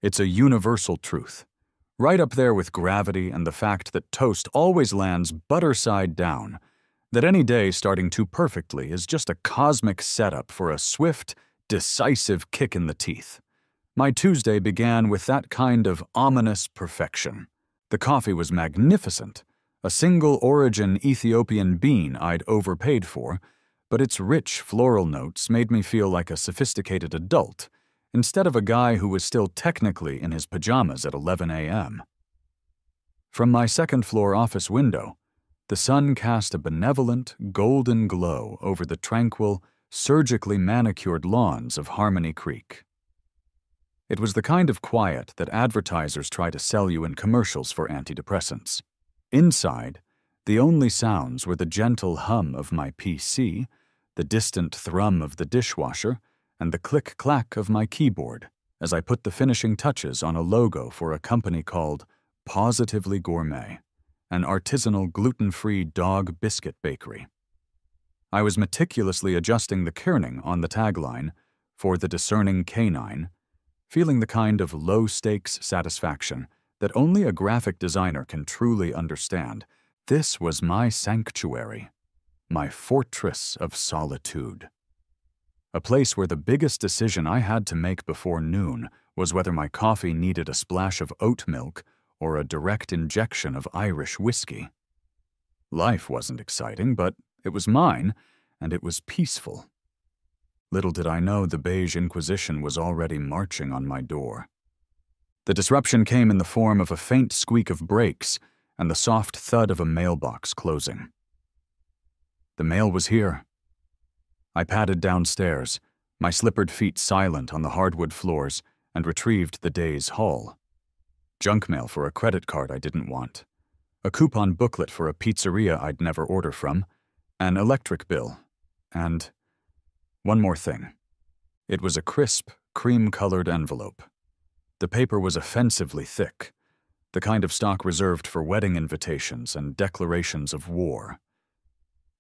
It's a universal truth, right up there with gravity and the fact that toast always lands butter side down, that any day starting too perfectly is just a cosmic setup for a swift, decisive kick in the teeth. My Tuesday began with that kind of ominous perfection. The coffee was magnificent, a single-origin Ethiopian bean I'd overpaid for, but its rich floral notes made me feel like a sophisticated adult, instead of a guy who was still technically in his pajamas at 11 a.m. From my second-floor office window, the sun cast a benevolent, golden glow over the tranquil, surgically manicured lawns of Harmony Creek. It was the kind of quiet that advertisers try to sell you in commercials for antidepressants. Inside, the only sounds were the gentle hum of my PC, the distant thrum of the dishwasher, and the click-clack of my keyboard as I put the finishing touches on a logo for a company called Positively Gourmet, an artisanal gluten-free dog biscuit bakery. I was meticulously adjusting the kerning on the tagline, "For the discerning canine," feeling the kind of low-stakes satisfaction that only a graphic designer can truly understand. This was my sanctuary, my fortress of solitude. A place where the biggest decision I had to make before noon was whether my coffee needed a splash of oat milk or a direct injection of Irish whiskey. Life wasn't exciting, but it was mine, and it was peaceful. Little did I know the beige Inquisition was already marching on my door. The disruption came in the form of a faint squeak of brakes and the soft thud of a mailbox closing. The mail was here. I padded downstairs, my slippered feet silent on the hardwood floors, and retrieved the day's haul. Junk mail for a credit card I didn't want, a coupon booklet for a pizzeria I'd never order from, an electric bill, and one more thing. It was a crisp, cream-colored envelope. The paper was offensively thick, the kind of stock reserved for wedding invitations and declarations of war.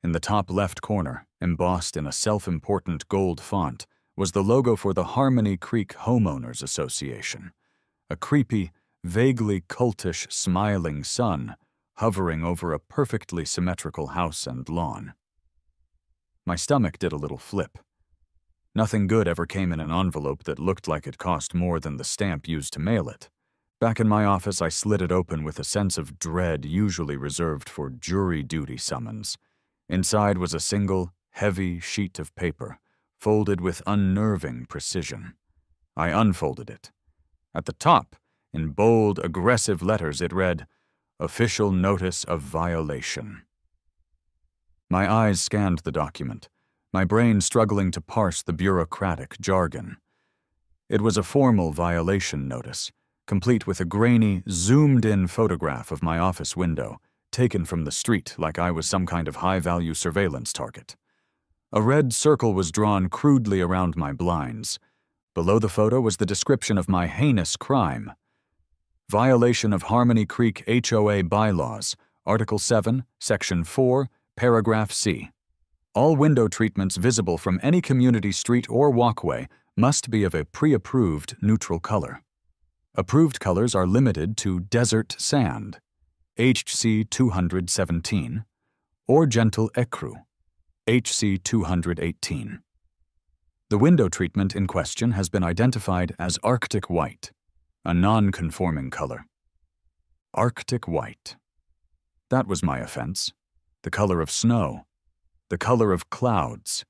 In the top left corner, embossed in a self-important gold font, was the logo for the Harmony Creek Homeowners Association, a creepy, vaguely cultish, smiling sun hovering over a perfectly symmetrical house and lawn. My stomach did a little flip. Nothing good ever came in an envelope that looked like it cost more than the stamp used to mail it. Back in my office, I slid it open with a sense of dread usually reserved for jury duty summons. Inside was a single, heavy sheet of paper, folded with unnerving precision. I unfolded it. At the top, in bold, aggressive letters, it read, "Official Notice of Violation." My eyes scanned the document, my brain struggling to parse the bureaucratic jargon. It was a formal violation notice, complete with a grainy, zoomed-in photograph of my office window, taken from the street like I was some kind of high-value surveillance target. A red circle was drawn crudely around my blinds. Below the photo was the description of my heinous crime. Violation of Harmony Creek HOA bylaws, Article 7, Section 4, Paragraph C. All window treatments visible from any community street or walkway must be of a pre-approved neutral color. Approved colors are limited to desert sand, HC 217, or gentle ecru, HC 218. The window treatment in question has been identified as Arctic White, a non-conforming color. Arctic White. That was my offense. The color of snow. The color of clouds.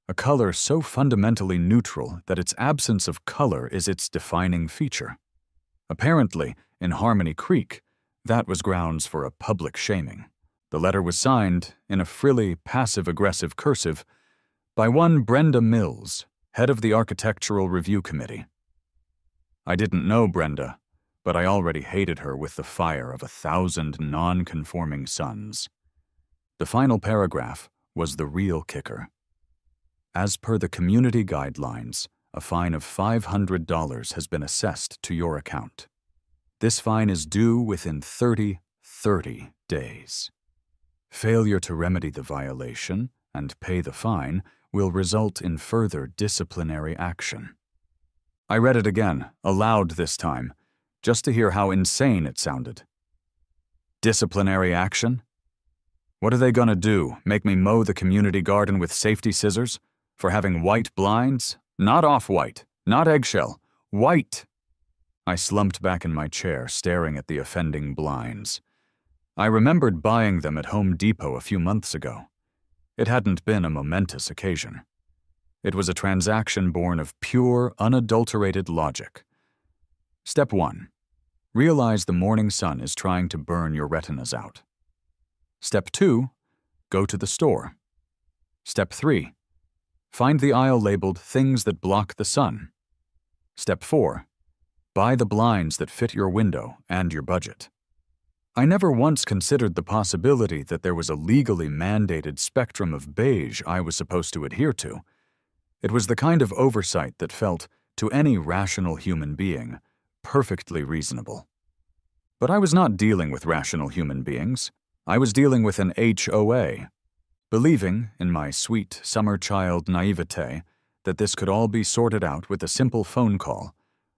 A color so fundamentally neutral that its absence of color is its defining feature. Apparently, in Harmony Creek, that was grounds for a public shaming. The letter was signed, in a frilly, passive-aggressive cursive, by one Brenda Mills, head of the Architectural Review Committee. I didn't know Brenda, but I already hated her with the fire of 1,000 non-conforming suns. The final paragraph was the real kicker. As per the community guidelines, a fine of $500 has been assessed to your account. This fine is due within 30 days. Failure to remedy the violation and pay the fine will result in further disciplinary action. I read it again, aloud this time, just to hear how insane it sounded. Disciplinary action? What are they gonna do, make me mow the community garden with safety scissors? For having white blinds? Not off-white, not eggshell, white. I slumped back in my chair, staring at the offending blinds. I remembered buying them at Home Depot a few months ago. It hadn't been a momentous occasion. It was a transaction born of pure, unadulterated logic. Step 1. Realize the morning sun is trying to burn your retinas out. Step 2. Go to the store. Step 3. Find the aisle labeled Things That Block the Sun. Step 4. Buy the blinds that fit your window and your budget. I never once considered the possibility that there was a legally mandated spectrum of beige I was supposed to adhere to. It was the kind of oversight that felt, to any rational human being, perfectly reasonable. But I was not dealing with rational human beings. I was dealing with an HOA. Believing, in my sweet summer child naivete, that this could all be sorted out with a simple phone call,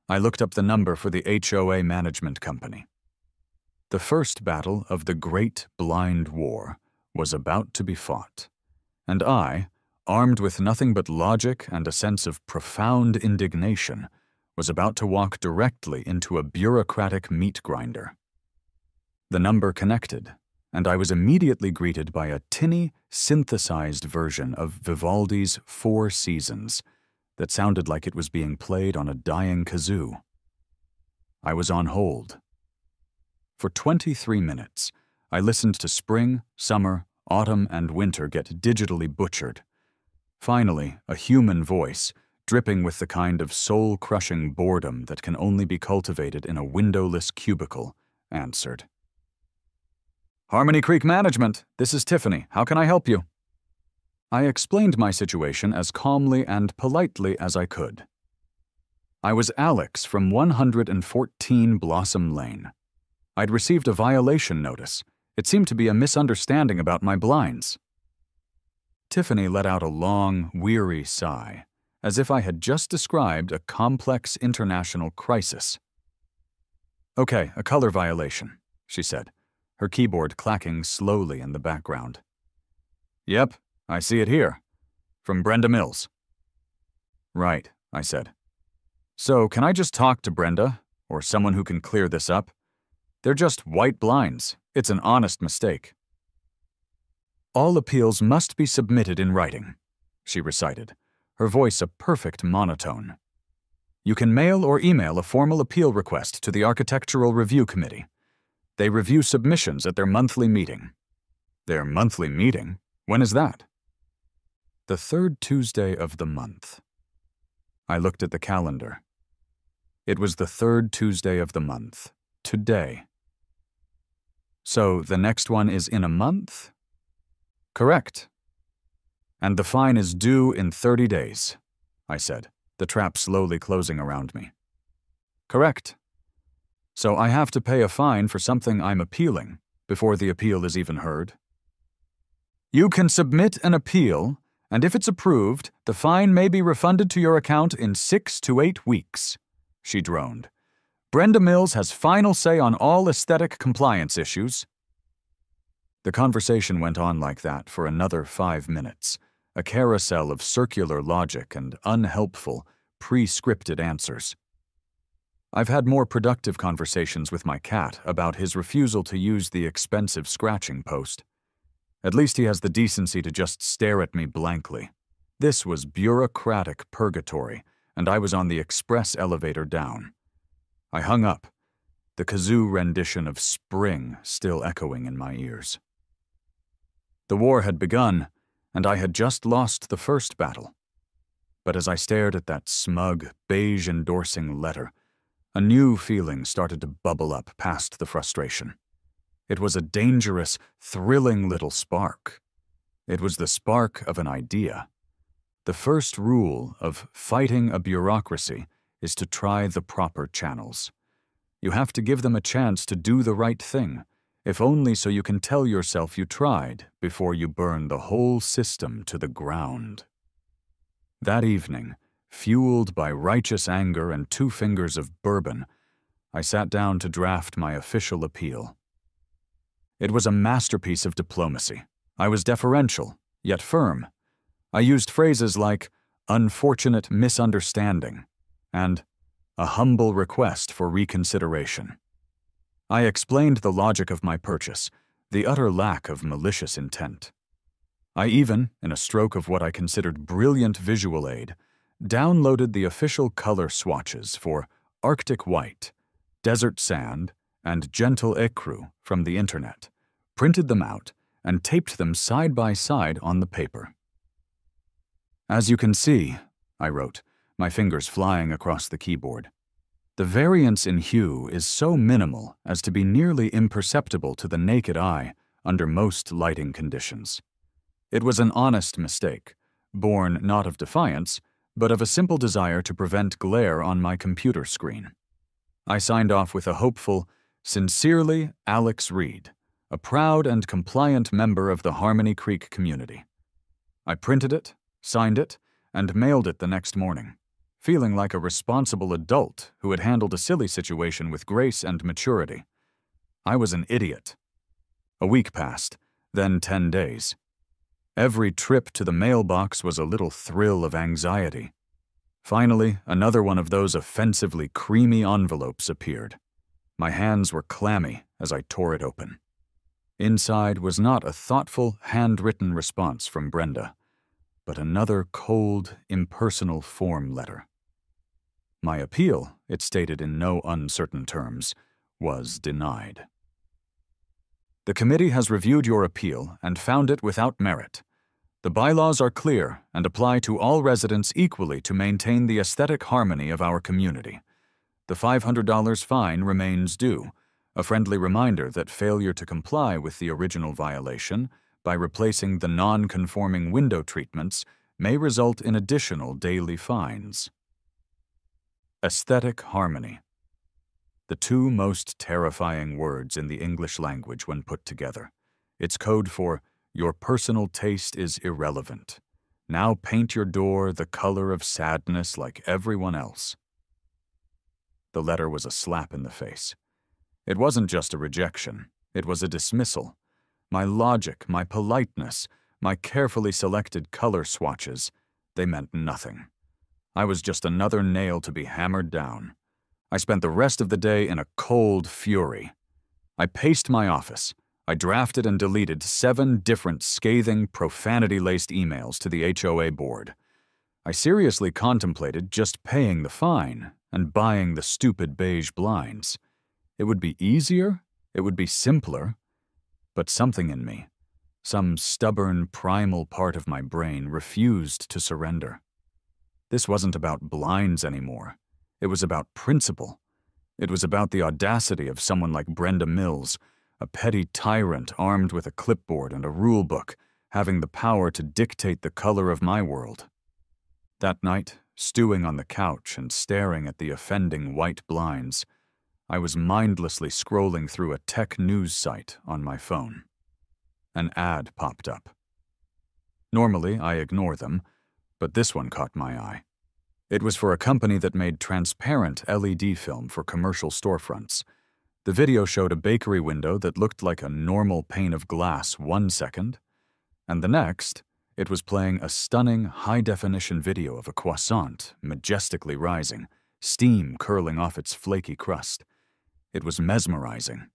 I looked up the number for the HOA management company. The first battle of the Great Blind War was about to be fought, and I, armed with nothing but logic and a sense of profound indignation, was about to walk directly into a bureaucratic meat grinder. The number connected, and I was immediately greeted by a tinny, synthesized version of Vivaldi's Four Seasons that sounded like it was being played on a dying kazoo. I was on hold. For 23 minutes, I listened to spring, summer, autumn, and winter get digitally butchered. Finally, a human voice, dripping with the kind of soul-crushing boredom that can only be cultivated in a windowless cubicle, answered. Harmony Creek Management, this is Tiffany. How can I help you? I explained my situation as calmly and politely as I could. I was Alex from 114 Blossom Lane. I'd received a violation notice. It seemed to be a misunderstanding about my blinds. Tiffany let out a long, weary sigh, as if I had just described a complex international crisis. Okay, a color violation, she said, her keyboard clacking slowly in the background. Yep, I see it here. From Brenda Mills. Right, I said. So, can I just talk to Brenda, or someone who can clear this up? They're just white blinds. It's an honest mistake. All appeals must be submitted in writing, she recited, her voice a perfect monotone. You can mail or email a formal appeal request to the Architectural Review Committee. They review submissions at their monthly meeting. Their monthly meeting? When is that? The third Tuesday of the month. I looked at the calendar. It was the third Tuesday of the month. Today. So the next one is in a month? Correct. And the fine is due in 30 days, I said, the trap slowly closing around me. Correct. So I have to pay a fine for something I'm appealing before the appeal is even heard? You can submit an appeal, and if it's approved, the fine may be refunded to your account in 6 to 8 weeks, she droned. Brenda Mills has final say on all aesthetic compliance issues. The conversation went on like that for another 5 minutes, a carousel of circular logic and unhelpful, pre-scripted answers. I've had more productive conversations with my cat about his refusal to use the expensive scratching post. At least he has the decency to just stare at me blankly. This was bureaucratic purgatory, and I was on the express elevator down. I hung up, the kazoo rendition of Spring still echoing in my ears. The war had begun, and I had just lost the first battle. But as I stared at that smug, beige-endorsing letter, a new feeling started to bubble up past the frustration. It was a dangerous, thrilling little spark. It was the spark of an idea. The first rule of fighting a bureaucracy is to try the proper channels. You have to give them a chance to do the right thing, if only so you can tell yourself you tried before you burn the whole system to the ground. That evening, Fueled by righteous anger and 2 fingers of bourbon, I sat down to draft my official appeal. It was a masterpiece of diplomacy. I was deferential, yet firm. I used phrases like "unfortunate misunderstanding" and "a humble request for reconsideration." I explained the logic of my purchase, the utter lack of malicious intent. I even, in a stroke of what I considered brilliant visual aid, downloaded the official color swatches for Arctic White, Desert Sand, and Gentle Ecru from the internet, printed them out, and taped them side by side on the paper. "As you can see," I wrote, my fingers flying across the keyboard, "the variance in hue is so minimal as to be nearly imperceptible to the naked eye under most lighting conditions. It was an honest mistake, born not of defiance, but of a simple desire to prevent glare on my computer screen." I signed off with a hopeful, "Sincerely, Alex Reed, a proud and compliant member of the Harmony Creek community." I printed it, signed it, and mailed it the next morning, feeling like a responsible adult who had handled a silly situation with grace and maturity. I was an idiot. A week passed, then 10 days. Every trip to the mailbox was a little thrill of anxiety. Finally, another one of those offensively creamy envelopes appeared. My hands were clammy as I tore it open. Inside was not a thoughtful, handwritten response from Brenda, but another cold, impersonal form letter. My appeal, it stated in no uncertain terms, was denied. "The committee has reviewed your appeal and found it without merit. The bylaws are clear and apply to all residents equally to maintain the aesthetic harmony of our community. The $500 fine remains due, a friendly reminder that failure to comply with the original violation by replacing the non-conforming window treatments may result in additional daily fines." Aesthetic harmony. The 2 most terrifying words in the English language when put together. It's code for "your personal taste is irrelevant. Now paint your door the color of sadness like everyone else." The letter was a slap in the face. It wasn't just a rejection, it was a dismissal. My logic, my politeness, my carefully selected color swatches, they meant nothing. I was just another nail to be hammered down. I spent the rest of the day in a cold fury. I paced my office. I drafted and deleted 7 different scathing, profanity-laced emails to the HOA board. I seriously contemplated just paying the fine and buying the stupid beige blinds. It would be easier, it would be simpler, but something in me, some stubborn, primal part of my brain, refused to surrender. This wasn't about blinds anymore. It was about principle. It was about the audacity of someone like Brenda Mills, a petty tyrant armed with a clipboard and a rule book, having the power to dictate the color of my world. That night, stewing on the couch and staring at the offending white blinds, I was mindlessly scrolling through a tech news site on my phone. An ad popped up. Normally, I ignore them, but this one caught my eye. It was for a company that made transparent LED film for commercial storefronts. The video showed a bakery window that looked like a normal pane of glass 1 second, and the next, it was playing a stunning high-definition video of a croissant majestically rising, steam curling off its flaky crust. It was mesmerizing.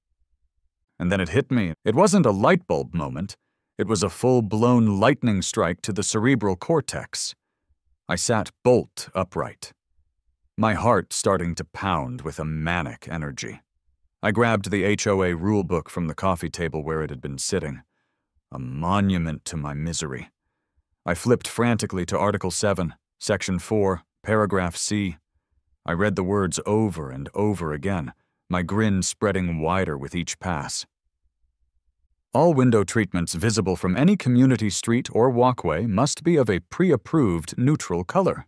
And then it hit me. It wasn't a light bulb moment. It was a full-blown lightning strike to the cerebral cortex. I sat bolt upright, my heart starting to pound with a manic energy. I grabbed the HOA rulebook from the coffee table where it had been sitting, a monument to my misery. I flipped frantically to Article 7, Section 4, Paragraph C. I read the words over and over again, my grin spreading wider with each pass. All window treatments visible from any community street or walkway must be of a pre-approved neutral color.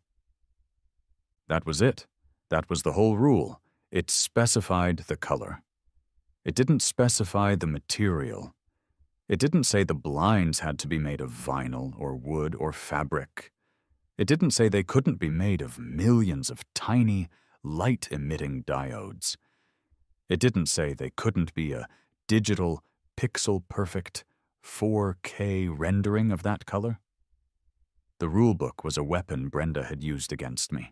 That was it. That was the whole rule. It specified the color. It didn't specify the material. It didn't say the blinds had to be made of vinyl or wood or fabric. It didn't say they couldn't be made of millions of tiny, light-emitting diodes. It didn't say they couldn't be a digital, pixel-perfect 4K rendering of that color. The rulebook was a weapon Brenda had used against me,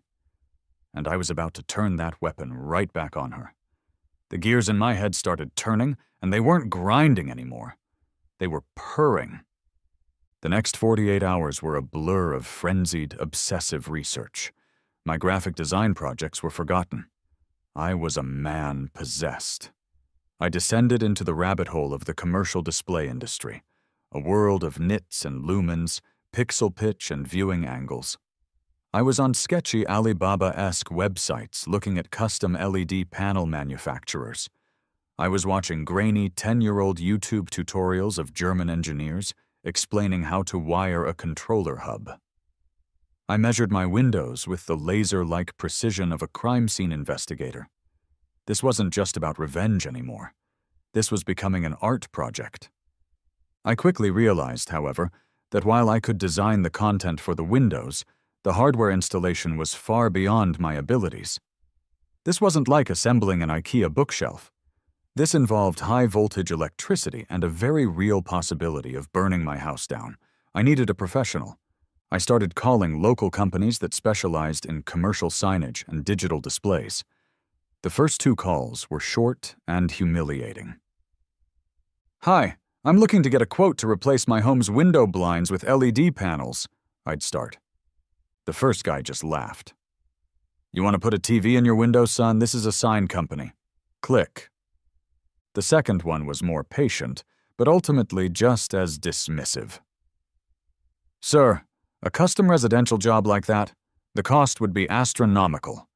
and I was about to turn that weapon right back on her. The gears in my head started turning, and they weren't grinding anymore. They were purring. The next 48 hours were a blur of frenzied, obsessive research. My graphic design projects were forgotten. I was a man possessed. I descended into the rabbit hole of the commercial display industry, a world of nits and lumens, pixel pitch and viewing angles. I was on sketchy Alibaba-esque websites looking at custom LED panel manufacturers. I was watching grainy 10-year-old YouTube tutorials of German engineers explaining how to wire a controller hub. I measured my windows with the laser-like precision of a crime scene investigator. This wasn't just about revenge anymore. This was becoming an art project. I quickly realized, however, that while I could design the content for the windows, the hardware installation was far beyond my abilities. This wasn't like assembling an IKEA bookshelf. This involved high-voltage electricity and a very real possibility of burning my house down. I needed a professional. I started calling local companies that specialized in commercial signage and digital displays. The first 2 calls were short and humiliating. "Hi, I'm looking to get a quote to replace my home's window blinds with LED panels," I'd start. The first guy just laughed. "You want to put a TV in your window, son? This is a sign company. Click." The second one was more patient, but ultimately just as dismissive. "Sir, a custom residential job like that, the cost would be astronomical.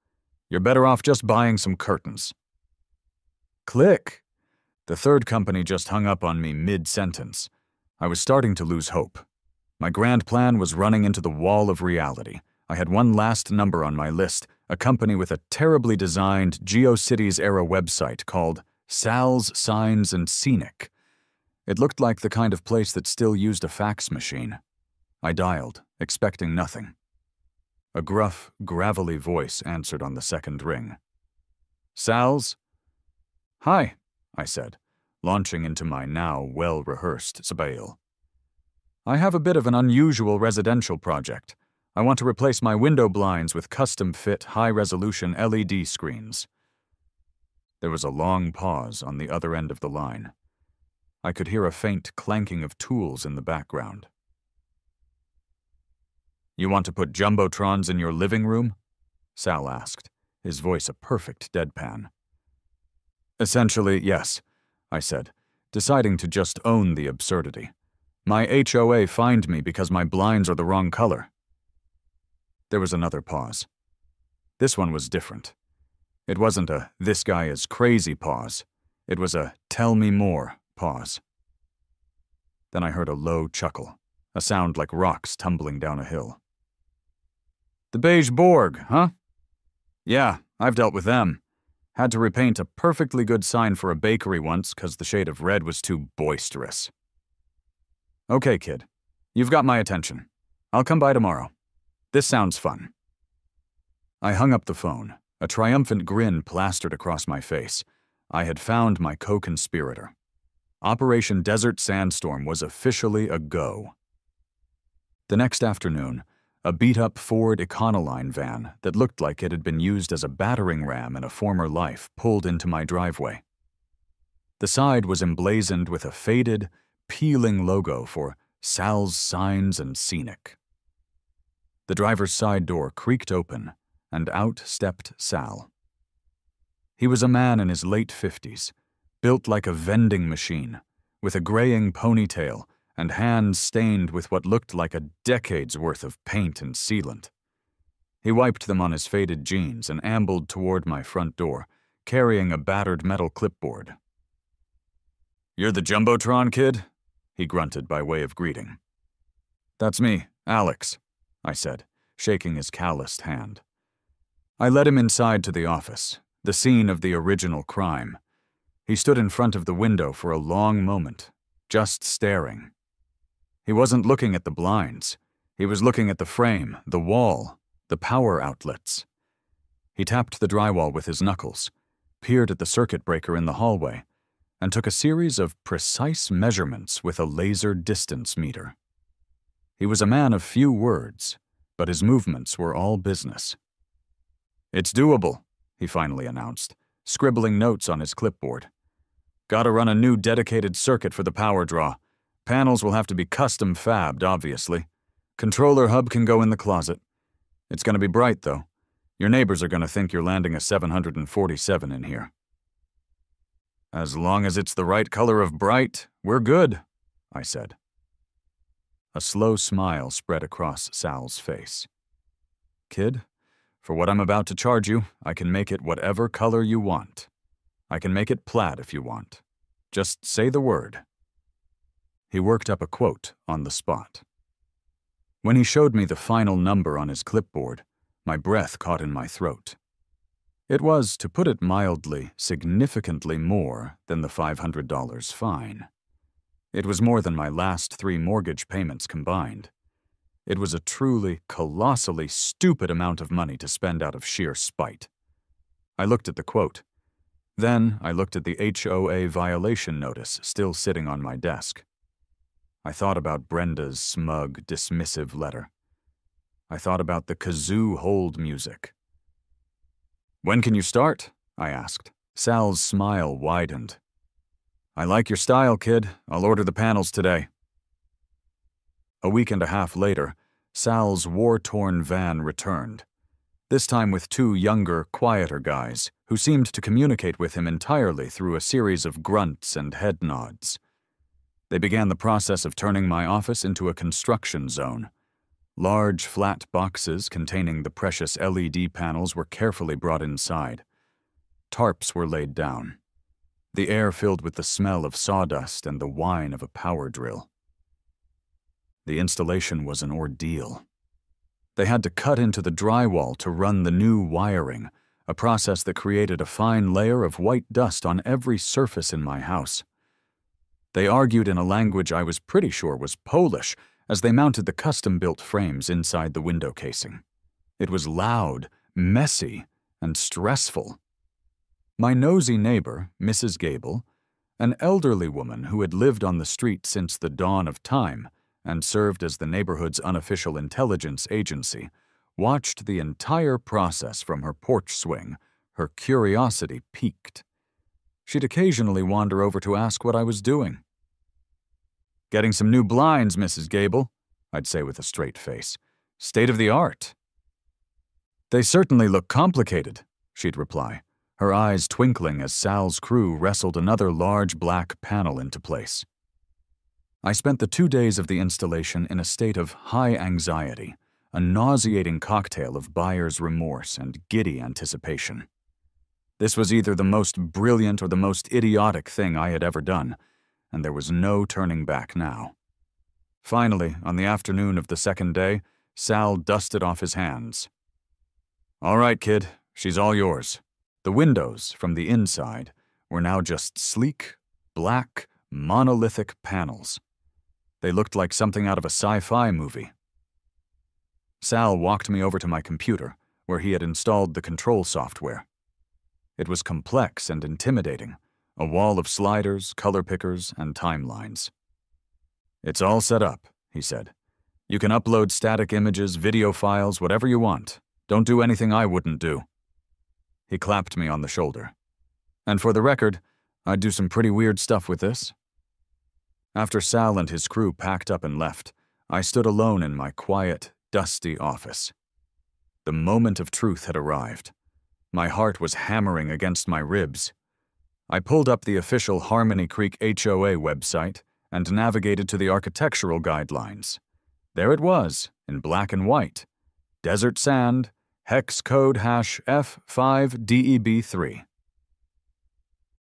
You're better off just buying some curtains." Click. The third company just hung up on me mid-sentence. I was starting to lose hope. My grand plan was running into the wall of reality. I had one last number on my list, a company with a terribly designed GeoCities-era website called Sal's Signs and Scenic. It looked like the kind of place that still used a fax machine. I dialed, expecting nothing. A gruff, gravelly voice answered on the second ring. "Sal's?" "Hi," I said, launching into my now well-rehearsed spiel. "I have a bit of an unusual residential project. I want to replace my window blinds with custom-fit, high-resolution LED screens." There was a long pause on the other end of the line. I could hear a faint clanking of tools in the background. "You want to put jumbotrons in your living room?" Sal asked, his voice a perfect deadpan. "Essentially, yes," I said, deciding to just own the absurdity. "My HOA fined me because my blinds are the wrong color." There was another pause. This one was different. It wasn't a "this guy is crazy" pause. It was a "tell me more" pause. Then I heard a low chuckle, a sound like rocks tumbling down a hill. "The Beige Borg, huh? Yeah, I've dealt with them. Had to repaint a perfectly good sign for a bakery once because the shade of red was too boisterous." "Okay, kid. You've got my attention. I'll come by tomorrow. This sounds fun." I hung up the phone, a triumphant grin plastered across my face. I had found my co-conspirator. Operation Desert Sandstorm was officially a go. The next afternoon, a beat-up Ford Econoline van that looked like it had been used as a battering ram in a former life pulled into my driveway. The side was emblazoned with a faded, peeling logo for Sal's Signs and Scenic. The driver's side door creaked open, and out stepped Sal. He was a man in his late 50s, built like a vending machine, with a graying ponytail and hands stained with what looked like a decade's worth of paint and sealant. He wiped them on his faded jeans and ambled toward my front door, carrying a battered metal clipboard. "You're the Jumbotron kid?" he grunted by way of greeting. "That's me, Alex," I said, shaking his calloused hand. I led him inside to the office, the scene of the original crime. He stood in front of the window for a long moment, just staring. He wasn't looking at the blinds. He was looking at the frame, the wall, the power outlets. He tapped the drywall with his knuckles, peered at the circuit breaker in the hallway, and took a series of precise measurements with a laser distance meter. He was a man of few words, but his movements were all business. "It's doable," he finally announced, scribbling notes on his clipboard. "Gotta run a new dedicated circuit for the power draw. Panels will have to be custom fabbed, obviously. Controller hub can go in the closet. It's gonna be bright, though. Your neighbors are gonna think you're landing a 747 in here." "As long as it's the right color of bright, we're good," I said. A slow smile spread across Sal's face. "Kid, for what I'm about to charge you, I can make it whatever color you want. I can make it plaid if you want. Just say the word." He worked up a quote on the spot. When he showed me the final number on his clipboard, my breath caught in my throat. It was, to put it mildly, significantly more than the $500 fine. It was more than my last 3 mortgage payments combined. It was a truly, colossally stupid amount of money to spend out of sheer spite. I looked at the quote. Then I looked at the HOA violation notice still sitting on my desk. I thought about Brenda's smug, dismissive letter. I thought about the kazoo hold music. "When can you start?" I asked. Sal's smile widened. "I like your style, kid. I'll order the panels today." A week and a half later, Sal's war-torn van returned, this time with 2 younger, quieter guys who seemed to communicate with him entirely through a series of grunts and head nods. They began the process of turning my office into a construction zone. Large, flat boxes containing the precious LED panels were carefully brought inside. Tarps were laid down. The air filled with the smell of sawdust and the whine of a power drill. The installation was an ordeal. They had to cut into the drywall to run the new wiring, a process that created a fine layer of white dust on every surface in my house. They argued in a language I was pretty sure was Polish as they mounted the custom-built frames inside the window casing. It was loud, messy, and stressful. My nosy neighbor, Mrs. Gable, an elderly woman who had lived on the street since the dawn of time and served as the neighborhood's unofficial intelligence agency, watched the entire process from her porch swing, her curiosity piqued. She'd occasionally wander over to ask what I was doing. "Getting some new blinds, Mrs. Gable," I'd say with a straight face. "State of the art." "They certainly look complicated," she'd reply, her eyes twinkling as Sal's crew wrestled another large black panel into place. I spent the 2 days of the installation in a state of high anxiety, a nauseating cocktail of buyer's remorse and giddy anticipation. This was either the most brilliant or the most idiotic thing I had ever done, and there was no turning back now. Finally, on the afternoon of the second day, Sal dusted off his hands. "All right, kid, she's all yours." The windows, from the inside, were now just sleek, black, monolithic panels. They looked like something out of a sci-fi movie. Sal walked me over to my computer, where he had installed the control software. It was complex and intimidating, a wall of sliders, color pickers, and timelines. "It's all set up," he said. "You can upload static images, video files, whatever you want. Don't do anything I wouldn't do." He clapped me on the shoulder. "And for the record, I'd do some pretty weird stuff with this." After Sal and his crew packed up and left, I stood alone in my quiet, dusty office. The moment of truth had arrived. My heart was hammering against my ribs. I pulled up the official Harmony Creek HOA website and navigated to the architectural guidelines. There it was, in black and white. Desert sand, hex code hash F5DEB3.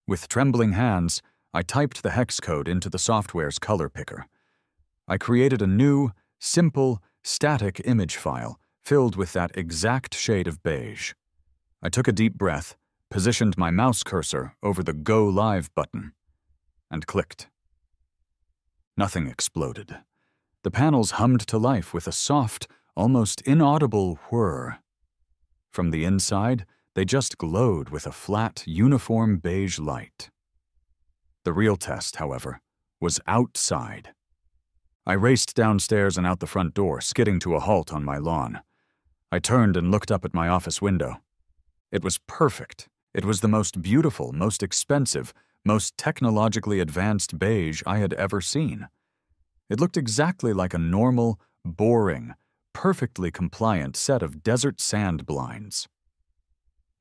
With trembling hands, I typed the hex code into the software's color picker. I created a new, simple, static image file filled with that exact shade of beige. I took a deep breath, positioned my mouse cursor over the Go Live button, and clicked. Nothing exploded. The panels hummed to life with a soft, almost inaudible whir. From the inside, they just glowed with a flat, uniform beige light. The real test, however, was outside. I raced downstairs and out the front door, skidding to a halt on my lawn. I turned and looked up at my office window. It was perfect. It was the most beautiful, most expensive, most technologically advanced beige I had ever seen. It looked exactly like a normal, boring, perfectly compliant set of desert sand blinds.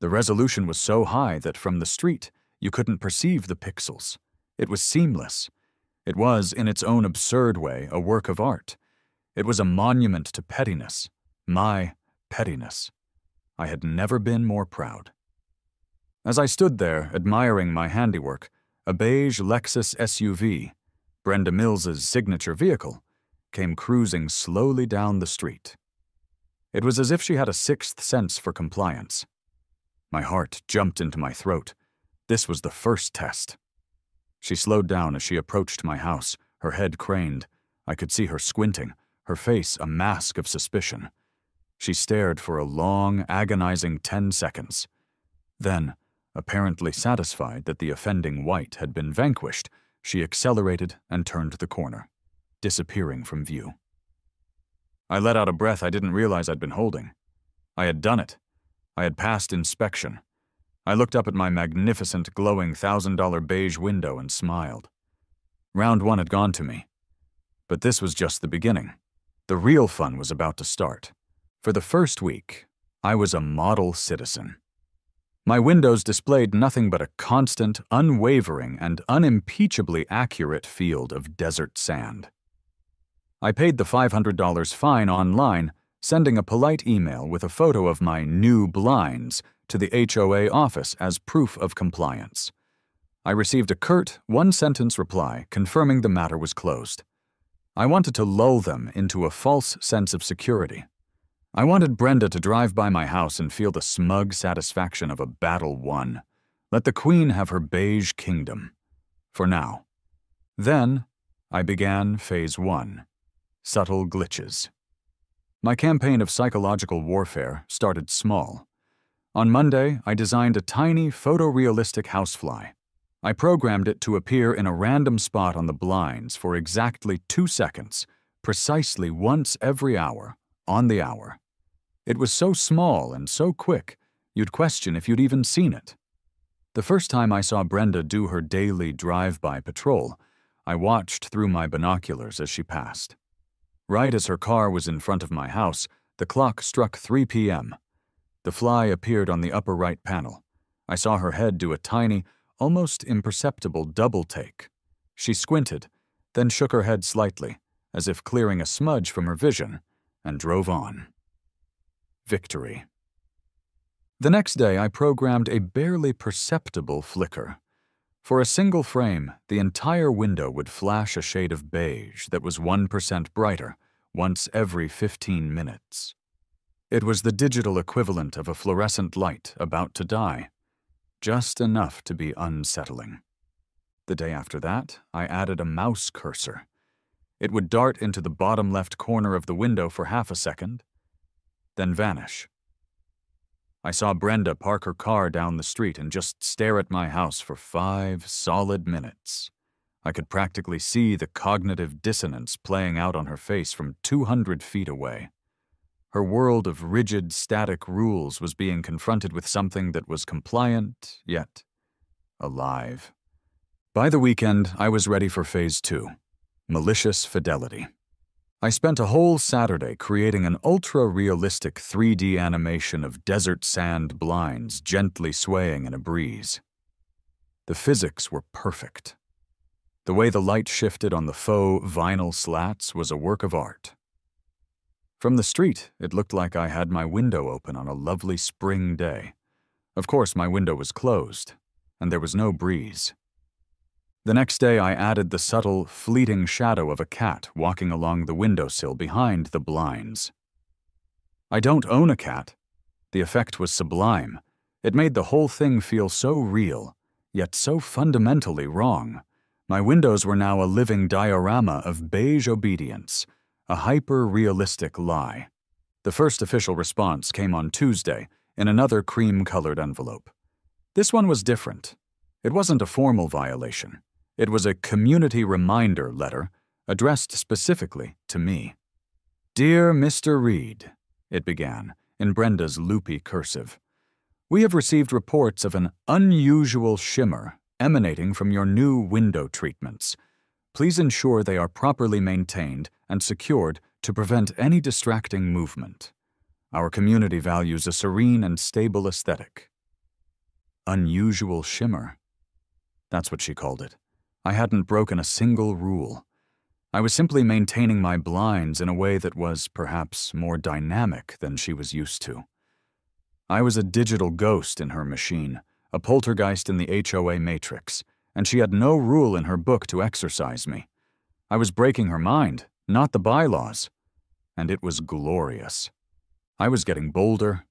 The resolution was so high that from the street you couldn't perceive the pixels. It was seamless. It was, in its own absurd way, a work of art. It was a monument to pettiness, my pettiness. I had never been more proud. As I stood there, admiring my handiwork, a beige Lexus SUV, Brenda Mills's signature vehicle, came cruising slowly down the street. It was as if she had a sixth sense for compliance. My heart jumped into my throat. This was the first test. She slowed down as she approached my house, her head craned. I could see her squinting, her face a mask of suspicion. She stared for a long, agonizing 10 seconds. Then, apparently satisfied that the offending white had been vanquished, she accelerated and turned the corner, disappearing from view. I let out a breath I didn't realize I'd been holding. I had done it. I had passed inspection. I looked up at my magnificent, glowing $1,000 beige window and smiled. Round one had gone to me. But this was just the beginning. The real fun was about to start. For the first week, I was a model citizen. My windows displayed nothing but a constant, unwavering, and unimpeachably accurate field of desert sand. I paid the $500 fine online, sending a polite email with a photo of my new blinds to the HOA office as proof of compliance. I received a curt, one-sentence reply confirming the matter was closed. I wanted to lull them into a false sense of security. I wanted Brenda to drive by my house and feel the smug satisfaction of a battle won. Let the queen have her beige kingdom. For now. Then, I began phase 1. Subtle glitches. My campaign of psychological warfare started small. On Monday, I designed a tiny, photorealistic housefly. I programmed it to appear in a random spot on the blinds for exactly 2 seconds, precisely once every hour, on the hour. It was so small and so quick, you'd question if you'd even seen it. The first time I saw Brenda do her daily drive-by patrol, I watched through my binoculars as she passed. Right as her car was in front of my house, the clock struck 3 p.m. The fly appeared on the upper right panel. I saw her head do a tiny, almost imperceptible double take. She squinted, then shook her head slightly, as if clearing a smudge from her vision, and drove on. Victory. The next day, I programmed a barely perceptible flicker. For a single frame, the entire window would flash a shade of beige that was 1% brighter once every 15 minutes. It was the digital equivalent of a fluorescent light about to die, just enough to be unsettling. The day after that, I added a mouse cursor. It would dart into the bottom left corner of the window for half a second, then vanish. I saw Brenda park her car down the street and just stare at my house for 5 solid minutes. I could practically see the cognitive dissonance playing out on her face from 200 feet away. Her world of rigid, static rules was being confronted with something that was compliant, yet alive. By the weekend, I was ready for phase 2, malicious fidelity. I spent a whole Saturday creating an ultra-realistic 3D animation of desert sand blinds gently swaying in a breeze. The physics were perfect. The way the light shifted on the faux vinyl slats was a work of art. From the street, it looked like I had my window open on a lovely spring day. Of course, my window was closed, and there was no breeze. The next day, I added the subtle, fleeting shadow of a cat walking along the windowsill behind the blinds. I don't own a cat. The effect was sublime. It made the whole thing feel so real, yet so fundamentally wrong. My windows were now a living diorama of beige obedience, a hyper-realistic lie. The first official response came on Tuesday in another cream-colored envelope. This one was different. It wasn't a formal violation. It was a community reminder letter addressed specifically to me. "Dear Mr. Reed," it began, in Brenda's loopy cursive, "we have received reports of an unusual shimmer emanating from your new window treatments. Please ensure they are properly maintained and secured to prevent any distracting movement. Our community values a serene and stable aesthetic." Unusual shimmer. That's what she called it. I hadn't broken a single rule. I was simply maintaining my blinds in a way that was, perhaps, more dynamic than she was used to. I was a digital ghost in her machine, a poltergeist in the HOA matrix, and she had no rule in her book to exorcise me. I was breaking her mind, not the bylaws. And it was glorious. I was getting bolder.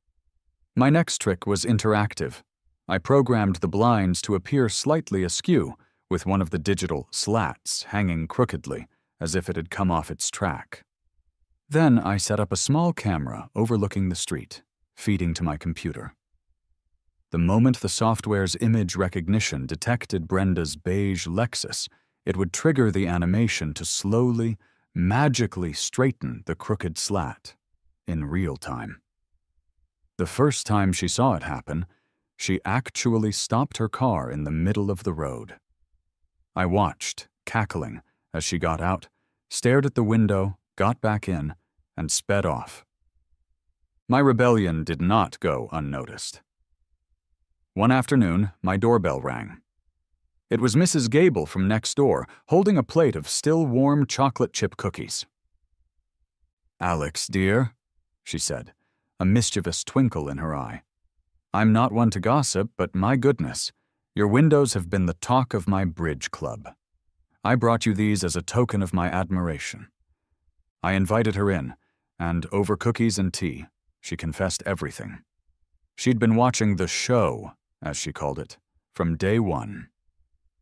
My next trick was interactive. I programmed the blinds to appear slightly askew, with one of the digital slats hanging crookedly, as if it had come off its track. Then I set up a small camera overlooking the street, feeding to my computer. The moment the software's image recognition detected Brenda's beige Lexus, it would trigger the animation to slowly, magically straighten the crooked slat in real time. The first time she saw it happen, she actually stopped her car in the middle of the road. I watched, cackling, as she got out, stared at the window, got back in, and sped off. My rebellion did not go unnoticed. One afternoon, my doorbell rang. It was Mrs. Gable from next door, holding a plate of still warm chocolate chip cookies. "Alex, dear," she said, a mischievous twinkle in her eye. "I'm not one to gossip, but my goodness, your windows have been the talk of my bridge club. I brought you these as a token of my admiration." I invited her in, and over cookies and tea, she confessed everything. She'd been watching the show, as she called it, from day one.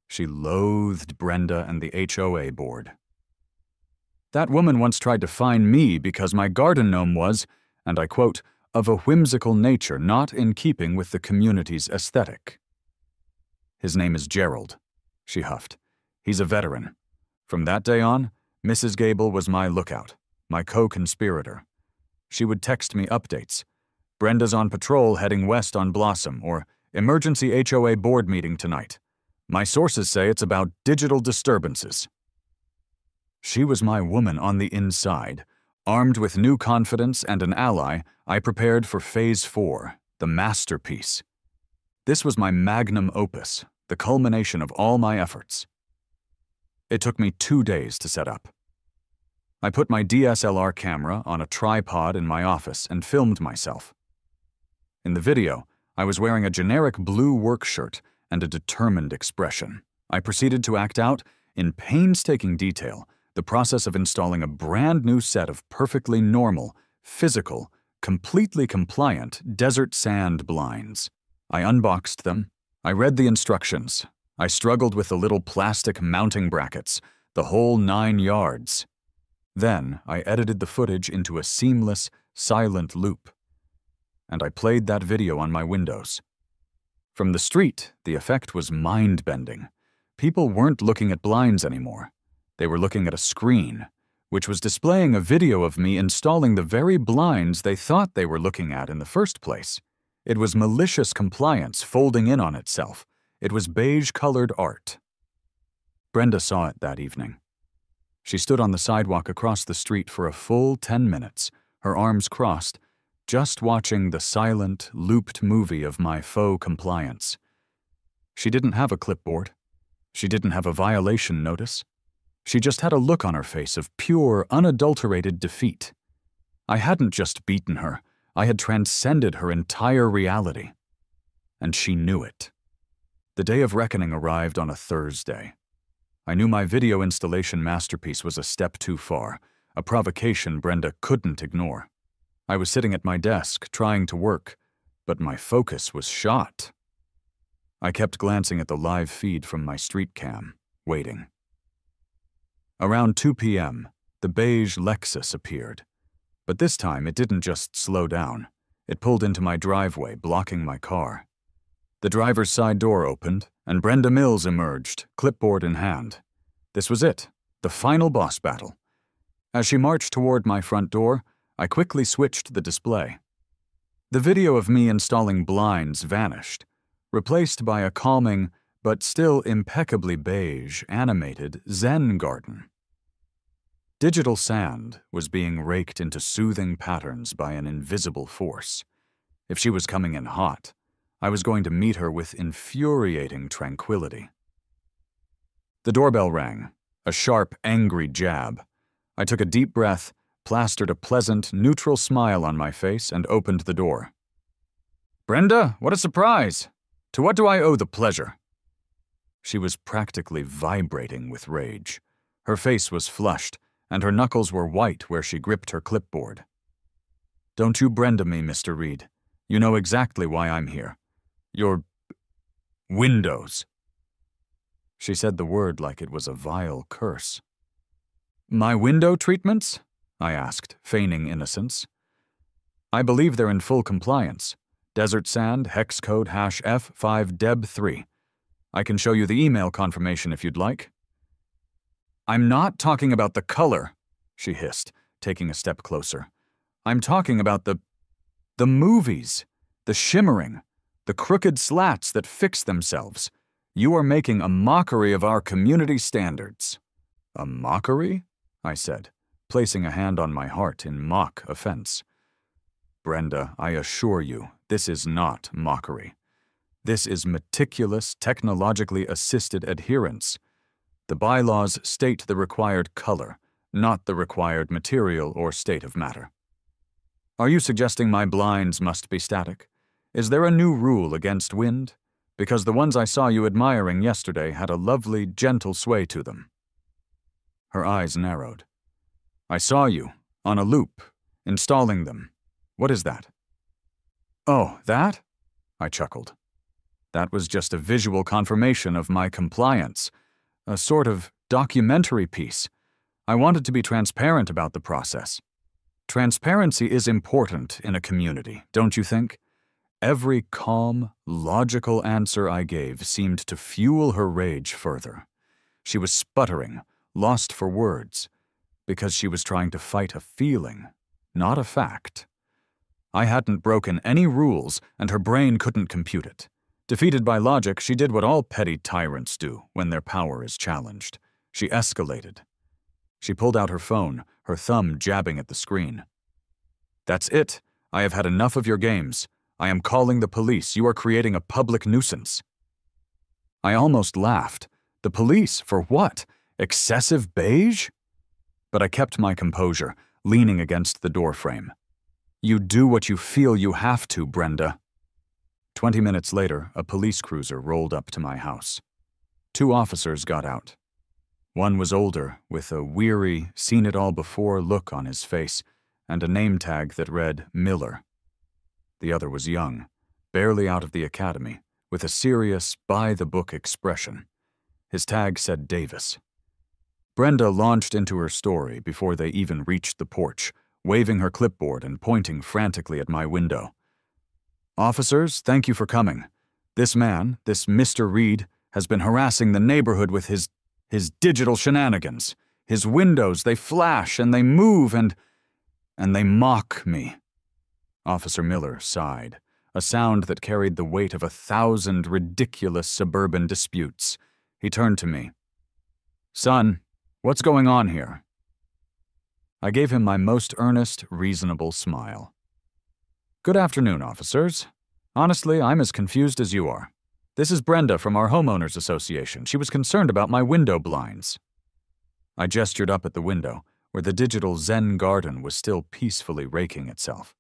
She loathed Brenda and the HOA board. "That woman once tried to fine me because my garden gnome was, and I quote, of a whimsical nature not in keeping with the community's aesthetic." "His name is Gerald," she huffed. "He's a veteran. From that day on, Mrs. Gable was my lookout, my co-conspirator. She would text me updates. Brenda's on patrol heading west on Blossom, or emergency HOA board meeting tonight. My sources say it's about digital disturbances." She was my woman on the inside. Armed with new confidence and an ally, I prepared for Phase 4, the masterpiece. This was my magnum opus, the culmination of all my efforts. It took me 2 days to set up. I put my DSLR camera on a tripod in my office and filmed myself. In the video, I was wearing a generic blue work shirt and a determined expression. I proceeded to act out, in painstaking detail, the process of installing a brand new set of perfectly normal, physical, completely compliant desert sand blinds. I unboxed them. I read the instructions. I struggled with the little plastic mounting brackets, the whole 9 yards. Then I edited the footage into a seamless, silent loop. And I played that video on my windows. From the street, the effect was mind-bending. People weren't looking at blinds anymore. They were looking at a screen, which was displaying a video of me installing the very blinds they thought they were looking at in the first place. It was malicious compliance folding in on itself. It was beige-colored art. Brenda saw it that evening. She stood on the sidewalk across the street for a full 10 minutes, her arms crossed, just watching the silent, looped movie of my faux compliance. She didn't have a clipboard. She didn't have a violation notice. She just had a look on her face of pure, unadulterated defeat. I hadn't just beaten her. I had transcended her entire reality. And she knew it. The day of reckoning arrived on a Thursday. I knew my video installation masterpiece was a step too far, a provocation Brenda couldn't ignore. I was sitting at my desk, trying to work, but my focus was shot. I kept glancing at the live feed from my street cam, waiting. Around 2 p.m., the the beige Lexus appeared. But this time it didn't just slow down. It pulled into my driveway, blocking my car. The driver's side door opened, and Brenda Mills emerged, clipboard in hand. This was it, the final boss battle. As she marched toward my front door, I quickly switched the display. The video of me installing blinds vanished, replaced by a calming, but still impeccably beige, animated Zen garden. Digital sand was being raked into soothing patterns by an invisible force. If she was coming in hot, I was going to meet her with infuriating tranquility. The doorbell rang, a sharp, angry jab. I took a deep breath, plastered a pleasant, neutral smile on my face, and opened the door. "Brenda, what a surprise! To what do I owe the pleasure?" She was practically vibrating with rage. Her face was flushed, and her knuckles were white where she gripped her clipboard. "Don't you Brenda me, Mr. Reed. You know exactly why I'm here. Your windows." She said the word like it was a vile curse. "My window treatments?" I asked, feigning innocence. "I believe they're in full compliance. Desert sand, hex code #F5DEB3. I can show you the email confirmation if you'd like." "I'm not talking about the color," she hissed, taking a step closer. "I'm talking about the movies, the shimmering, the crooked slats that fix themselves. You are making a mockery of our community standards." "A mockery?" I said, placing a hand on my heart in mock offense. "Brenda, I assure you, this is not mockery. This is meticulous, technologically assisted adherence. The bylaws state the required color, not the required material or state of matter." "Are you suggesting my blinds must be static? Is there a new rule against wind? Because the ones I saw you admiring yesterday had a lovely, gentle sway to them." Her eyes narrowed. "I saw you, on a loop, installing them. What is that?" "Oh, that?" I chuckled. "That was just a visual confirmation of my compliance. A sort of documentary piece. I wanted to be transparent about the process. Transparency is important in a community, don't you think?" Every calm, logical answer I gave seemed to fuel her rage further. She was sputtering, lost for words, because she was trying to fight a feeling, not a fact. I hadn't broken any rules, and her brain couldn't compute it. Defeated by logic, she did what all petty tyrants do when their power is challenged. She escalated. She pulled out her phone, her thumb jabbing at the screen. "That's it. I have had enough of your games. I am calling the police. You are creating a public nuisance." I almost laughed. The police? For what? Excessive beige? But I kept my composure, leaning against the doorframe. "You do what you feel you have to, Brenda." 20 minutes later, a police cruiser rolled up to my house. 2 officers got out. One was older, with a weary, seen-it-all-before look on his face, and a name tag that read Miller. The other was young, barely out of the academy, with a serious, by-the-book expression. His tag said Davis. Brenda launched into her story before they even reached the porch, waving her clipboard and pointing frantically at my window. "Officers, thank you for coming. This man, this Mr. Reed, has been harassing the neighborhood with his digital shenanigans. His windows, they flash and they move and they mock me." Officer Miller sighed, a sound that carried the weight of 1,000 ridiculous suburban disputes. He turned to me. "Son, what's going on here?" I gave him my most earnest, reasonable smile. "Good afternoon, officers. Honestly, I'm as confused as you are. This is Brenda from our homeowners association. She was concerned about my window blinds." I gestured up at the window, where the digital Zen garden was still peacefully raking itself.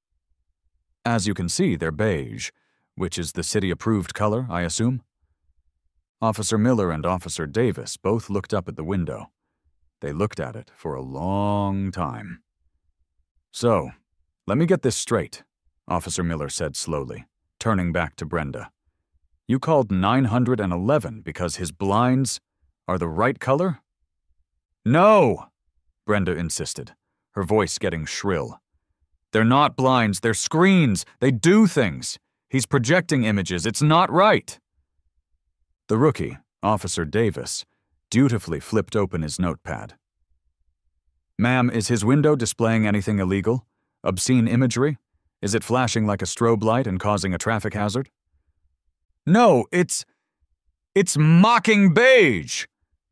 "As you can see, they're beige, which is the city-approved color, I assume?" Officer Miller and Officer Davis both looked up at the window. They looked at it for a long time. "So, let me get this straight," Officer Miller said slowly, turning back to Brenda. "You called 911 because his blinds are the right color?" "No!" Brenda insisted, her voice getting shrill. They're not blinds, they're screens. They do things. He's projecting images. It's not right. The rookie, Officer Davis, dutifully flipped open his notepad. Ma'am, is his window displaying anything illegal? Obscene imagery? Is it flashing like a strobe light and causing a traffic hazard? No, it's mocking beige,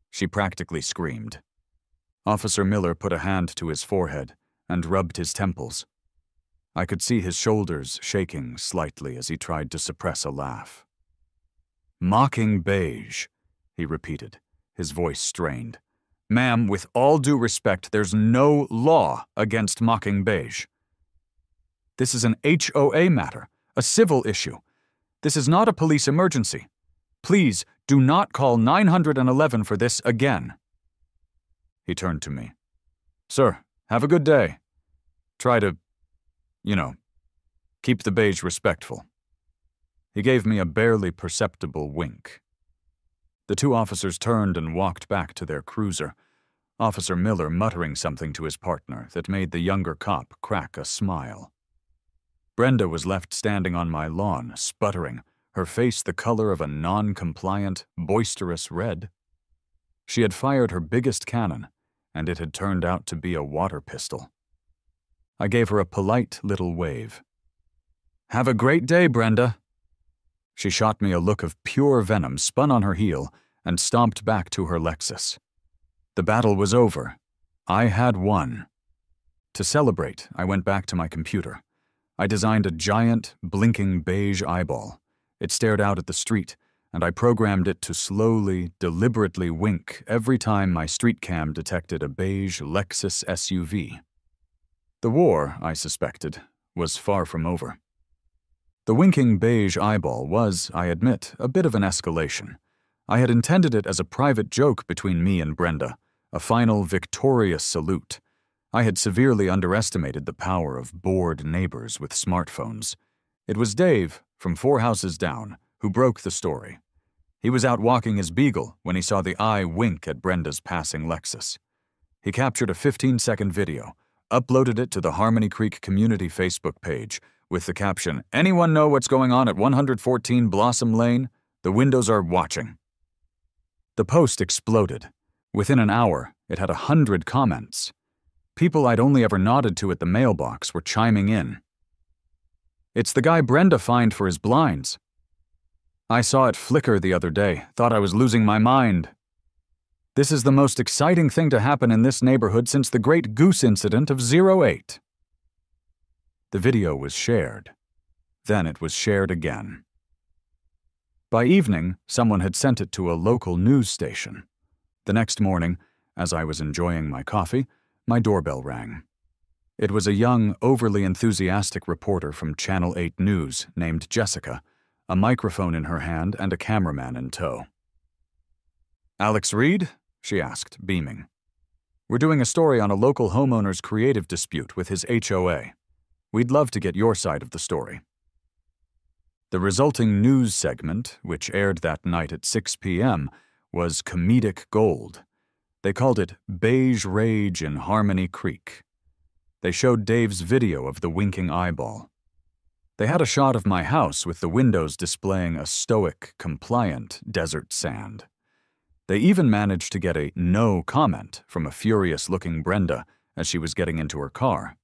she practically screamed. Officer Miller put a hand to his forehead and rubbed his temples. I could see his shoulders shaking slightly as he tried to suppress a laugh. Mocking beige, he repeated, his voice strained. Ma'am, with all due respect, there's no law against mocking beige. This is an HOA matter, a civil issue. This is not a police emergency. Please do not call 911 for this again. He turned to me. Sir, have a good day. Try to, keep the beige respectful. He gave me a barely perceptible wink. The two officers turned and walked back to their cruiser, Officer Miller muttering something to his partner that made the younger cop crack a smile. Brenda was left standing on my lawn, sputtering, her face the color of a non-compliant, boisterous red. She had fired her biggest cannon, and it had turned out to be a water pistol. I gave her a polite little wave. Have a great day, Brenda. She shot me a look of pure venom, spun on her heel, and stomped back to her Lexus. The battle was over. I had won. To celebrate, I went back to my computer. I designed a giant, blinking beige eyeball. It stared out at the street, and I programmed it to slowly, deliberately wink every time my street cam detected a beige Lexus SUV. The war, I suspected, was far from over. The winking beige eyeball was, I admit, a bit of an escalation. I had intended it as a private joke between me and Brenda, a final victorious salute. I had severely underestimated the power of bored neighbors with smartphones. It was Dave, from 4 houses down, who broke the story. He was out walking his beagle when he saw the eye wink at Brenda's passing Lexus. He captured a 15-second video, uploaded it to the Harmony Creek community Facebook page with the caption, "Anyone know what's going on at 114 Blossom Lane? The windows are watching." The post exploded. Within an hour, it had 100 comments. People I'd only ever nodded to at the mailbox were chiming in. It's the guy Brenda fined for his blinds. I saw it flicker the other day, thought I was losing my mind. This is the most exciting thing to happen in this neighborhood since the Great Goose Incident of '08. The video was shared. Then it was shared again. By evening, someone had sent it to a local news station. The next morning, as I was enjoying my coffee, my doorbell rang. It was a young, overly enthusiastic reporter from Channel 8 News named Jessica, a microphone in her hand and a cameraman in tow. "Alex Reed?" she asked, beaming. "We're doing a story on a local homeowner's creative dispute with his HOA. We'd love to get your side of the story." The resulting news segment, which aired that night at 6 p.m., was comedic gold. They called it Beige Rage in Harmony Creek. They showed Dave's video of the winking eyeball. They had a shot of my house with the windows displaying a stoic, compliant desert sand. They even managed to get a no comment from a furious-looking Brenda as she was getting into her car.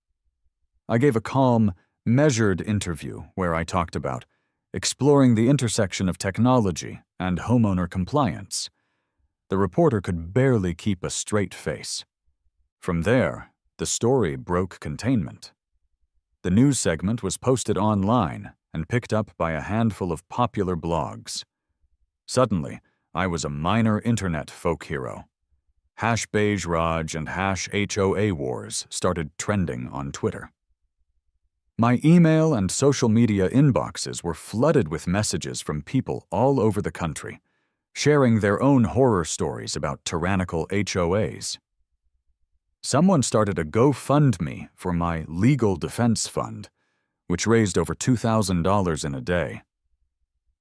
I gave a calm, measured interview where I talked about exploring the intersection of technology and homeowner compliance. The reporter could barely keep a straight face. From there, the story broke containment. The news segment was posted online and picked up by a handful of popular blogs. Suddenly, I was a minor internet folk hero. #BeigeRaj and #HOA Wars started trending on Twitter. My email and social media inboxes were flooded with messages from people all over the country, sharing their own horror stories about tyrannical HOAs. Someone started a GoFundMe for my legal defense fund, which raised over $2,000 in a day.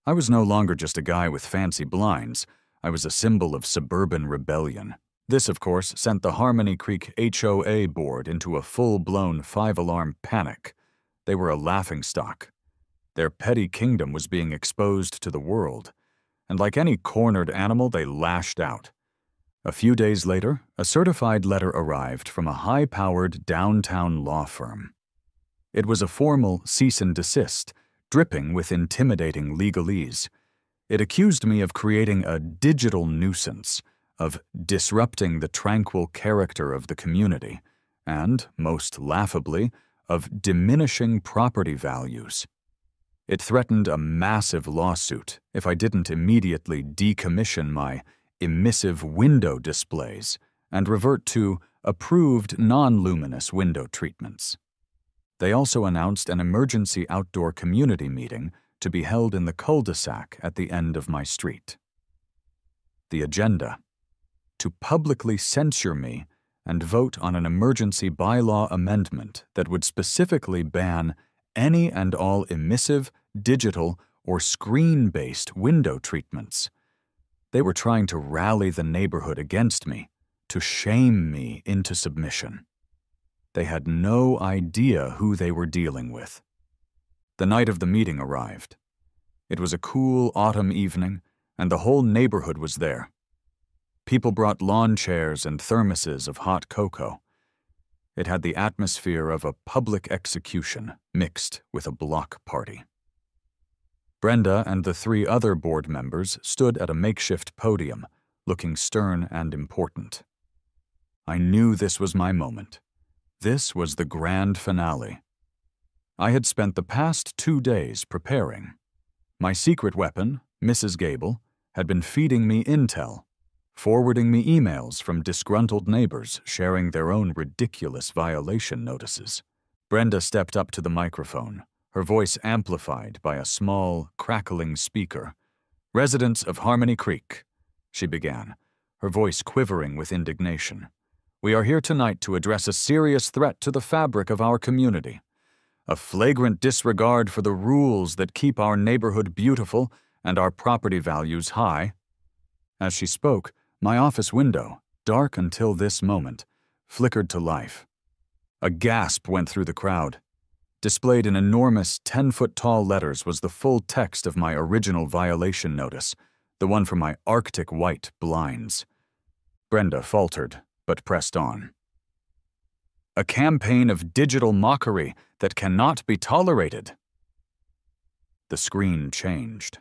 I was no longer just a guy with fancy blinds. I was a symbol of suburban rebellion, This, of course, sent the Harmony Creek HOA board into a full-blown 5-alarm panic. They were a laughingstock. Their petty kingdom was being exposed to the world, and like any cornered animal, they lashed out. A few days later, a certified letter arrived from a high-powered downtown law firm. It was a formal cease and desist, dripping with intimidating legalese. It accused me of creating a digital nuisance, of disrupting the tranquil character of the community, and, most laughably, of diminishing property values. It threatened a massive lawsuit if I didn't immediately decommission my emissive window displays and revert to approved non-luminous window treatments. They also announced an emergency outdoor community meeting to be held in the cul-de-sac at the end of my street. The agenda: to publicly censure me and vote on an emergency bylaw amendment that would specifically ban any and all emissive, digital, or screen-based window treatments. They were trying to rally the neighborhood against me, to shame me into submission. They had no idea who they were dealing with. The night of the meeting arrived. It was a cool autumn evening, and the whole neighborhood was there. People brought lawn chairs and thermoses of hot cocoa. It had the atmosphere of a public execution mixed with a block party. Brenda and the 3 other board members stood at a makeshift podium, looking stern and important. I knew this was my moment. This was the grand finale. I had spent the past 2 days preparing. My secret weapon, Mrs. Gable, had been feeding me intel, forwarding me emails from disgruntled neighbors sharing their own ridiculous violation notices. Brenda stepped up to the microphone, her voice amplified by a small, crackling speaker. "Residents of Harmony Creek," she began, her voice quivering with indignation. "We are here tonight to address a serious threat to the fabric of our community. A flagrant disregard for the rules that keep our neighborhood beautiful and our property values high." As she spoke, my office window, dark until this moment, flickered to life. A gasp went through the crowd. Displayed in enormous 10-foot-tall letters was the full text of my original violation notice, the one for my Arctic white blinds. Brenda faltered, but pressed on. "A campaign of digital mockery that cannot be tolerated." The screen changed.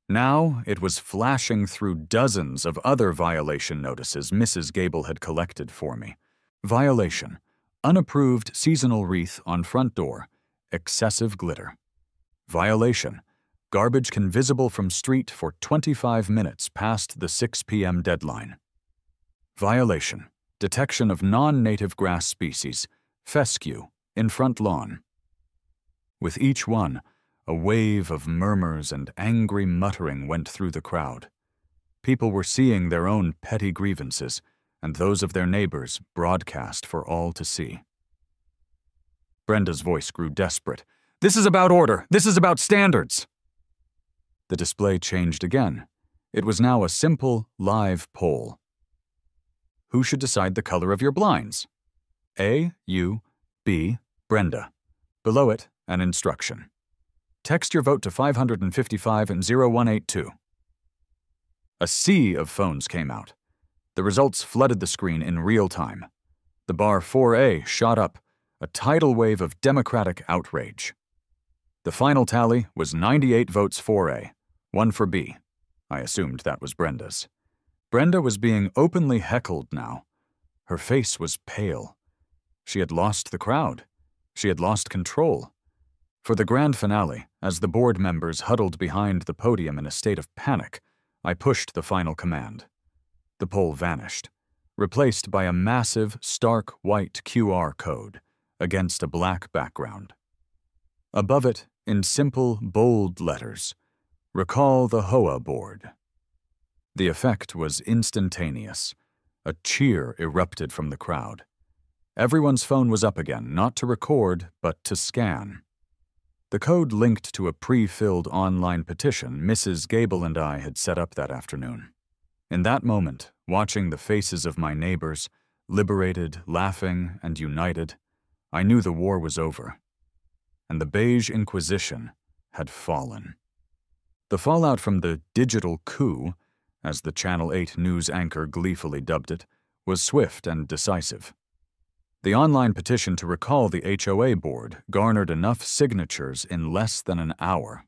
Now it was flashing through dozens of other violation notices Mrs. Gable had collected for me. Violation: unapproved seasonal wreath on front door, excessive glitter. Violation: garbage can visible from street for 25 minutes past the 6 p.m. deadline. Violation: detection of non-native grass species, fescue, in front lawn. With each one, a wave of murmurs and angry muttering went through the crowd. People were seeing their own petty grievances and those of their neighbors broadcast for all to see. Brenda's voice grew desperate. "This is about order. This is about standards." The display changed again. It was now a simple, live poll. Who should decide the color of your blinds? A, you, B, Brenda. Below it, an instruction. Text your vote to 555 and 0182. A sea of phones came out. The results flooded the screen in real time. The bar 4A shot up, a tidal wave of Democratic outrage. The final tally was 98 votes for A, 1 for B. I assumed that was Brenda's. Brenda was being openly heckled now. Her face was pale. She had lost the crowd. She had lost control. For the grand finale, as the board members huddled behind the podium in a state of panic, I pushed the final command. The poll vanished, replaced by a massive, stark white QR code against a black background. Above it, in simple, bold letters, "Recall the HOA board." The effect was instantaneous. A cheer erupted from the crowd. Everyone's phone was up again, not to record, but to scan. The code linked to a pre-filled online petition Mrs. Gable and I had set up that afternoon. In that moment, watching the faces of my neighbors, liberated, laughing, and united, I knew the war was over, and the Beige Inquisition had fallen. The fallout from the digital coup, as the Channel 8 news anchor gleefully dubbed it, was swift and decisive. The online petition to recall the HOA board garnered enough signatures in less than an hour.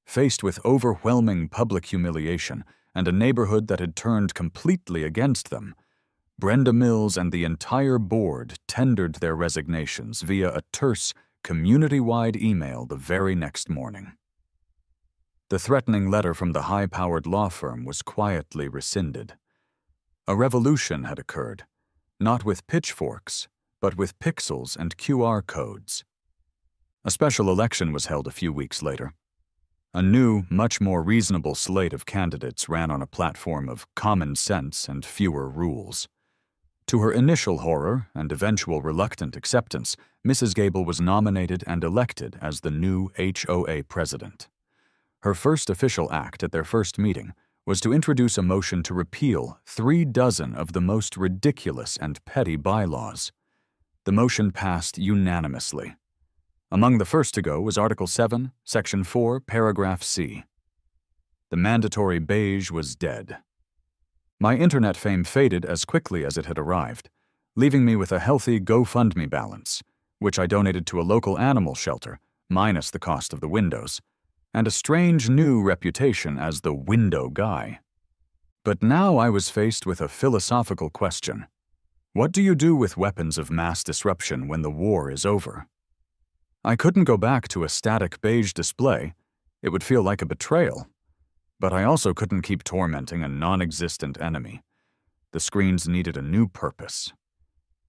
Faced with overwhelming public humiliation and a neighborhood that had turned completely against them, Brenda Mills and the entire board tendered their resignations via a terse, community-wide email the very next morning. The threatening letter from the high-powered law firm was quietly rescinded. A revolution had occurred, not with pitchforks, but with pixels and QR codes. A special election was held a few weeks later. A new, much more reasonable slate of candidates ran on a platform of common sense and fewer rules. To her initial horror and eventual reluctant acceptance, Mrs. Gable was nominated and elected as the new HOA president. Her first official act at their first meeting was to introduce a motion to repeal 36 of the most ridiculous and petty bylaws. The motion passed unanimously. Among the first to go was Article 7, Section 4, Paragraph C. The mandatory beige was dead. My internet fame faded as quickly as it had arrived, leaving me with a healthy GoFundMe balance, which I donated to a local animal shelter, minus the cost of the windows, and a strange new reputation as the window guy. But now I was faced with a philosophical question. What do you do with weapons of mass disruption when the war is over? I couldn't go back to a static beige display. It would feel like a betrayal. But I also couldn't keep tormenting a non-existent enemy. The screens needed a new purpose.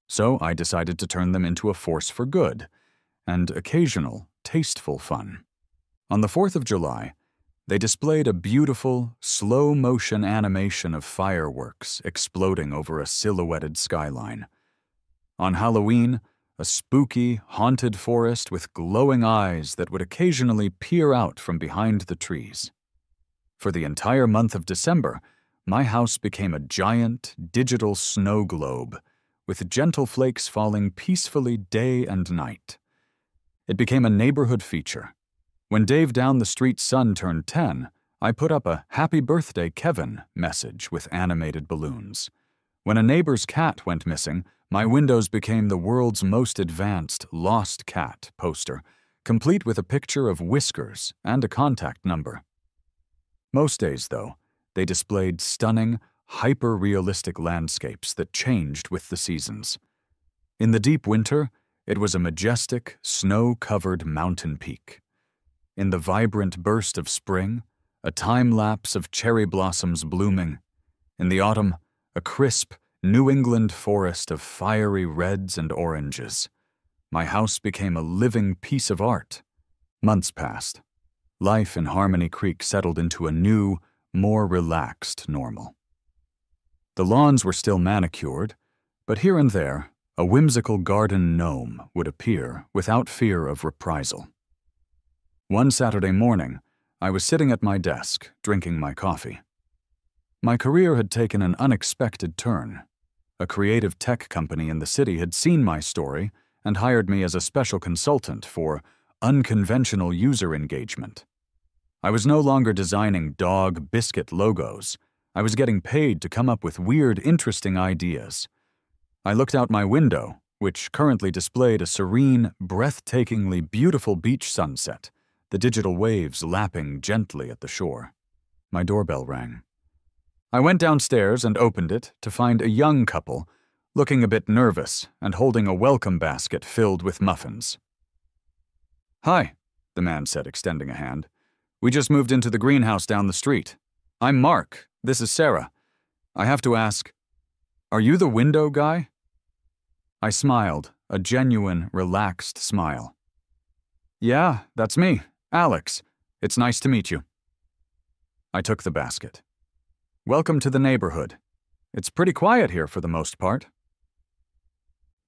So I decided to turn them into a force for good, and occasional, tasteful fun. On the 4th of July, they displayed a beautiful, slow-motion animation of fireworks exploding over a silhouetted skyline. On Halloween, a spooky, haunted forest with glowing eyes that would occasionally peer out from behind the trees. For the entire month of December, my house became a giant, digital snow globe, with gentle flakes falling peacefully day and night. It became a neighborhood feature. When Dave down the street's son turned 10, I put up a "Happy Birthday, Kevin" message with animated balloons. When a neighbor's cat went missing, my windows became the world's most advanced "Lost Cat" poster, complete with a picture of whiskers and a contact number. Most days, though, they displayed stunning, hyper-realistic landscapes that changed with the seasons. In the deep winter, it was a majestic, snow-covered mountain peak. In the vibrant burst of spring, a time-lapse of cherry blossoms blooming. In the autumn, a crisp, New England forest of fiery reds and oranges. My house became a living piece of art. Months passed. Life in Harmony Creek settled into a new, more relaxed normal. The lawns were still manicured, but here and there, a whimsical garden gnome would appear without fear of reprisal. One Saturday morning, I was sitting at my desk, drinking my coffee. My career had taken an unexpected turn. A creative tech company in the city had seen my story and hired me as a special consultant for unconventional user engagement. I was no longer designing dog biscuit logos. I was getting paid to come up with weird, interesting ideas. I looked out my window, which currently displayed a serene, breathtakingly beautiful beach sunset, the digital waves lapping gently at the shore. My doorbell rang. I went downstairs and opened it to find a young couple, looking a bit nervous and holding a welcome basket filled with muffins. "Hi," the man said, extending a hand. "We just moved into the greenhouse down the street. I'm Mark. This is Sarah. I have to ask, are you the window guy?" I smiled, a genuine, relaxed smile. "Yeah, that's me, Alex. It's nice to meet you." I took the basket. "Welcome to the neighborhood. It's pretty quiet here for the most part."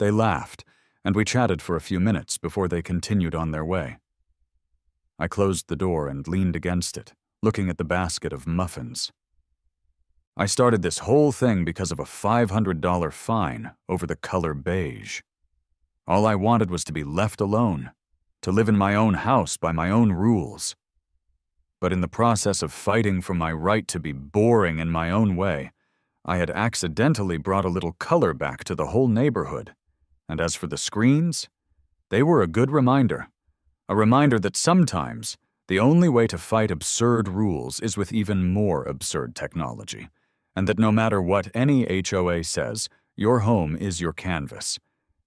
They laughed, and we chatted for a few minutes before they continued on their way. I closed the door and leaned against it, looking at the basket of muffins. I started this whole thing because of a $500 fine over the color beige. All I wanted was to be left alone, to live in my own house by my own rules. But in the process of fighting for my right to be boring in my own way, I had accidentally brought a little color back to the whole neighborhood. And as for the screens, they were a good reminder. A reminder that sometimes the only way to fight absurd rules is with even more absurd technology, and that no matter what any HOA says, your home is your canvas,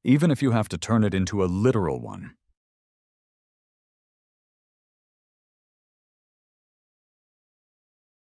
even if you have to turn it into a literal one.